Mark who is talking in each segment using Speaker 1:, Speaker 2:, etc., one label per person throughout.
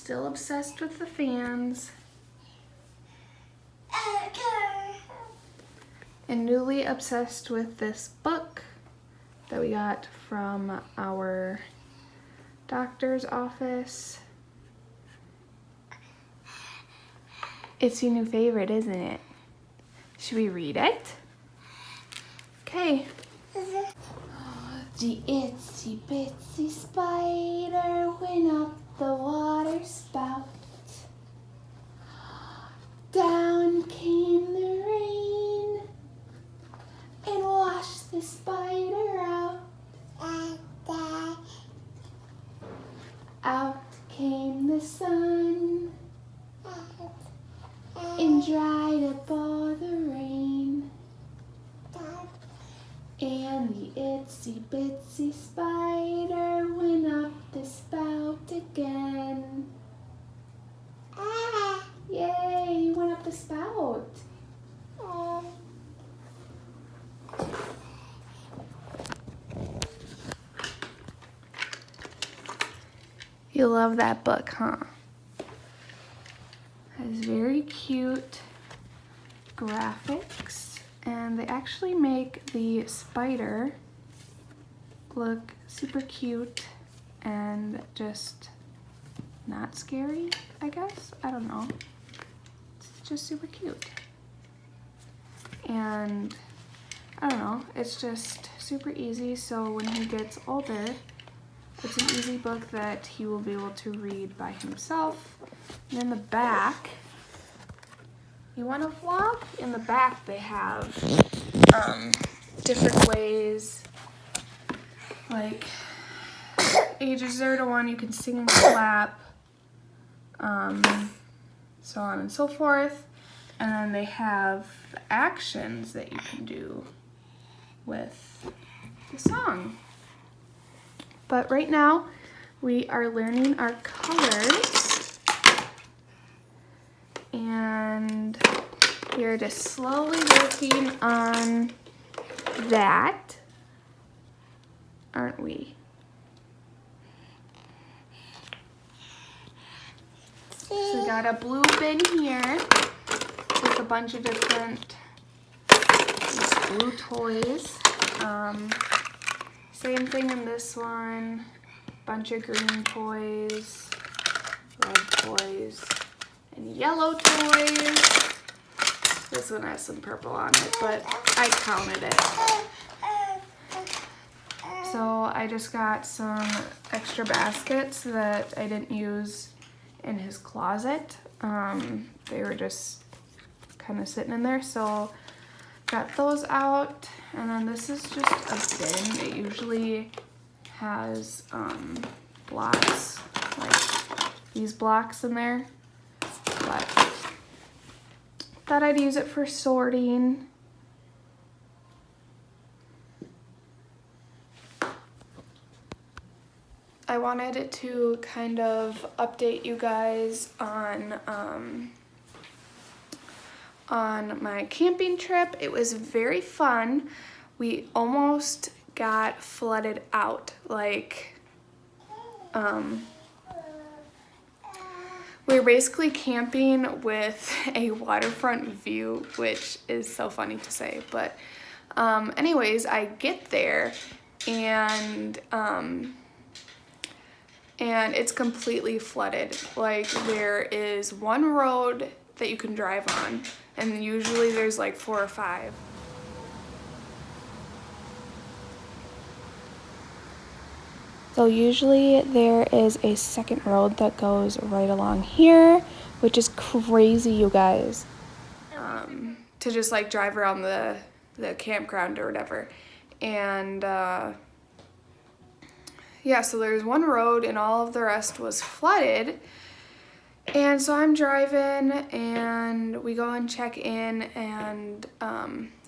Speaker 1: Still obsessed with the fans. And newly obsessed with this book that we got from our doctor's office. It's your new favorite, isn't it? Should we read it? Okay. The itsy bitsy spider went up the water spout. Down came the rain and washed the spider out. Out came the sun and dried up all the rain. And the itsy bitsy spider went up the spout again. Yay, he went up the spout. You love that book, huh? It has very cute graphics, and they actually make the spider look super cute and just not scary, I guess. I don't know. It's just super cute. And I don't know, it's just super easy, so when he gets older, it's an easy book that he will be able to read by himself. And in the back, you want to vlog? In the back they have different ways, like ages 0 to 1, you can sing and clap, so on and so forth. And then they have actions that you can do with the song. But right now, we are learning our colors, and we are just slowly working on that, aren't we? So we got a blue bin here with a bunch of different blue toys. Same thing in this one, bunch of green toys, red toys, and yellow toys. This one has some purple on it, but I counted it. So I just got some extra baskets that I didn't use in his closet. They were just kind of sitting in there, so got those out. And then this is just a bin. It usually has blocks, like these blocks in there, but thought I'd use it for sorting. I wanted to kind of update you guys on my camping trip. It was very fun. We almost got flooded out. Like, we were basically camping with a waterfront view, which is so funny to say. But anyways, I get there and it's completely flooded. Like, there is one road that you can drive on, and usually there's like 4 or 5. So usually there is a second road that goes right along here, which is crazy, you guys. To just like drive around the campground or whatever. And yeah, so there's one road and all of the rest was flooded. And so I'm driving and we go and check in, and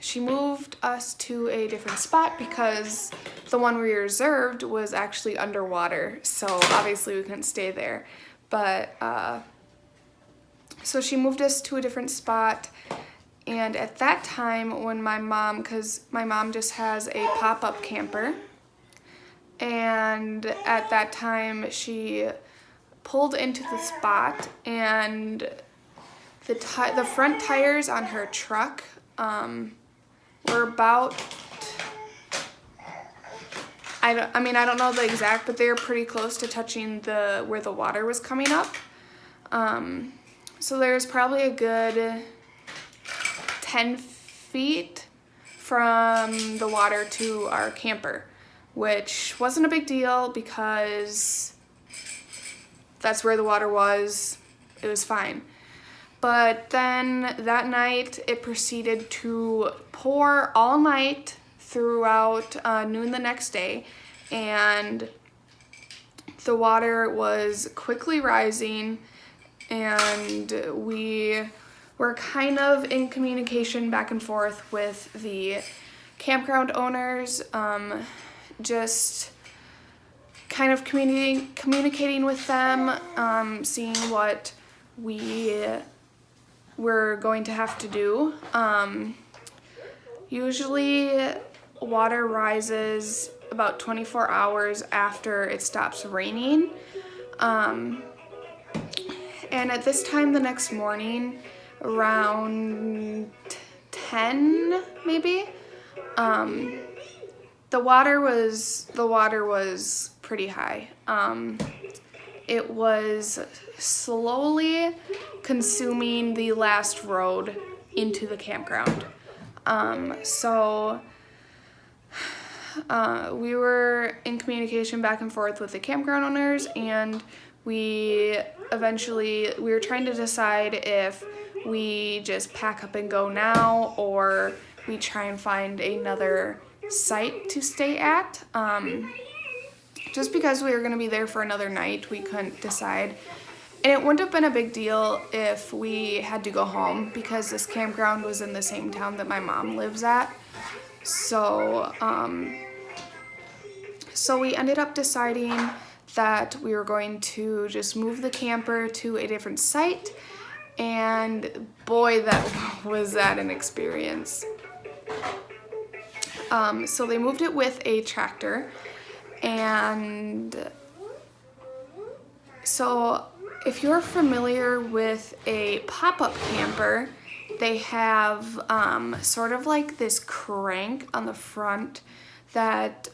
Speaker 1: she moved us to a different spot because the one we reserved was actually underwater. So obviously we couldn't stay there. But so she moved us to a different spot. And at that time when my mom, because my mom just has a pop-up camper, and at that time she pulled into the spot, and the front tires on her truck were about, I don't know the exact, but they were pretty close to touching where the water was coming up. So there's probably a good 10 feet from the water to our camper, which wasn't a big deal because that's where the water was. It was fine. But then that night it proceeded to pour all night throughout noon the next day, and the water was quickly rising, and we were kind of in communication back and forth with the campground owners, just kind of communicating with them, seeing what we were going to have to do. Usually water rises about 24 hours after it stops raining. And at this time the next morning, around 10 maybe, the water was pretty high. It was slowly consuming the last road into the campground. So we were in communication back and forth with the campground owners, and we were trying to decide if we just pack up and go now, or we try and find another site to stay at. Just because we were going to be there for another night, we couldn't decide. And it wouldn't have been a big deal if we had to go home, because this campground was in the same town that my mom lives at. So, so we ended up deciding that we were going to just move the camper to a different site, and boy, was that an experience. So they moved it with a tractor, and so if you're familiar with a pop-up camper, they have sort of like this crank on the front that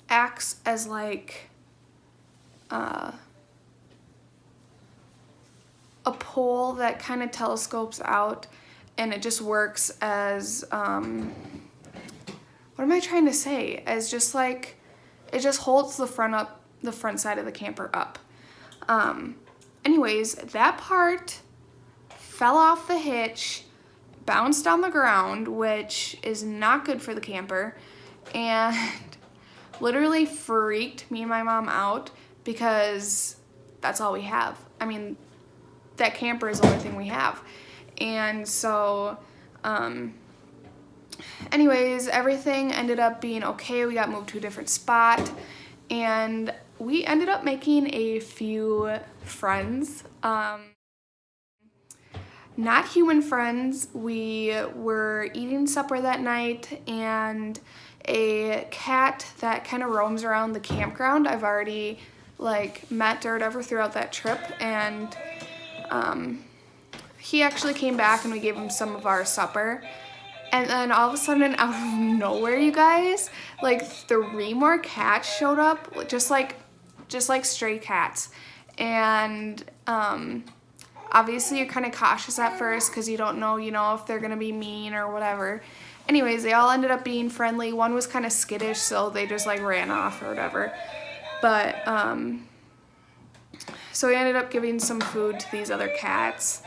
Speaker 1: acts as like a pole that kind of telescopes out, and it just works as what am I trying to say? As just like, it just holds the front side of the camper up. Anyways, that part fell off the hitch, bounced on the ground, which is not good for the camper, and literally freaked me and my mom out, because that's all we have. I mean, that camper is the only thing we have. And so, anyways, everything ended up being okay. We got moved to a different spot, and we ended up making a few friends. Not human friends. We were eating supper that night, and a cat that kind of roams around the campground I've already like met or whatever throughout that trip, and he actually came back and we gave him some of our supper. And then all of a sudden, out of nowhere, you guys, like 3 more cats showed up, just like stray cats. And obviously you're kind of cautious at first because you don't know, if they're gonna be mean or whatever. Anyways, they all ended up being friendly. One was kind of skittish, so they just like ran off or whatever. But so we ended up giving some food to these other cats,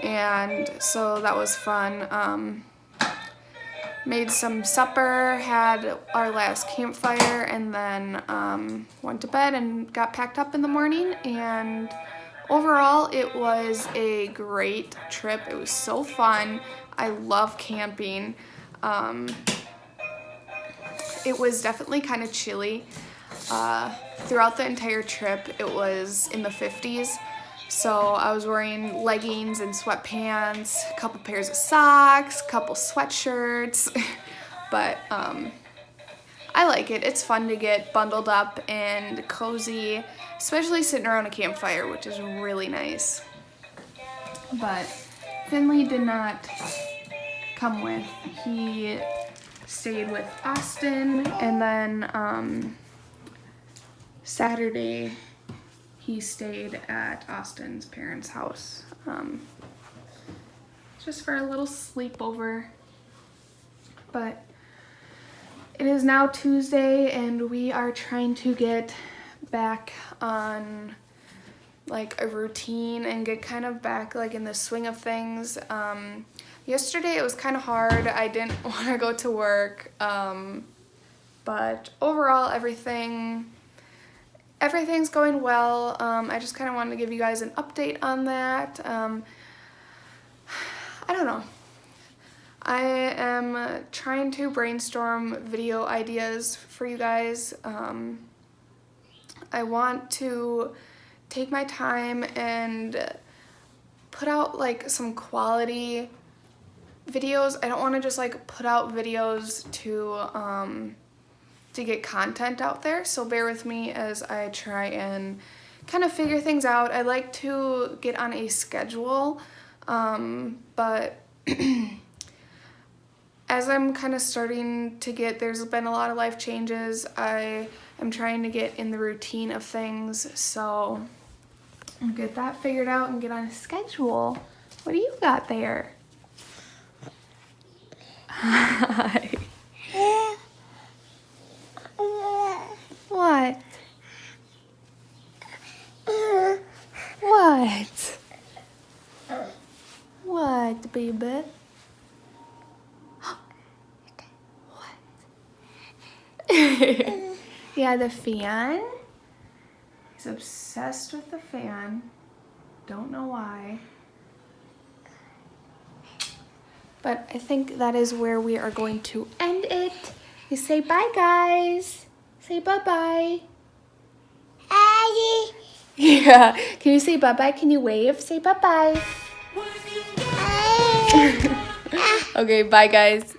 Speaker 1: and so that was fun. Made some supper, had our last campfire, and then went to bed and got packed up in the morning. And overall, it was a great trip. It was so fun. I love camping. It was definitely kind of chilly. Throughout the entire trip, it was in the 50s. So I was wearing leggings and sweatpants, a couple pairs of socks, a couple sweatshirts, but I like it. It's fun to get bundled up and cozy, especially sitting around a campfire, which is really nice. But Finley did not come with. He stayed with Austin, and then Saturday he stayed at Austin's parents' house just for a little sleepover. But it is now Tuesday, and we are trying to get back on like a routine and get kind of back like in the swing of things. Yesterday it was kind of hard. I didn't want to go to work, but overall everything's going well. I just kind of wanted to give you guys an update on that. I don't know. I am trying to brainstorm video ideas for you guys. I want to take my time and put out like some quality videos. I don't want to just like put out videos to get content out there, so bear with me as I try and kind of figure things out. I like to get on a schedule, but as I'm kind of starting to there's been a lot of life changes. I am trying to get in the routine of things, so I'll get that figured out and get on a schedule. What do you got there? Hi. What? What? What, baby? Yeah, the fan. He's obsessed with the fan. Don't know why. But I think that is where we are going to end it. You say bye, guys. Say bye-bye. Bye. Yeah. Can you say bye-bye? Can you wave? Say bye-bye. Okay, bye, guys.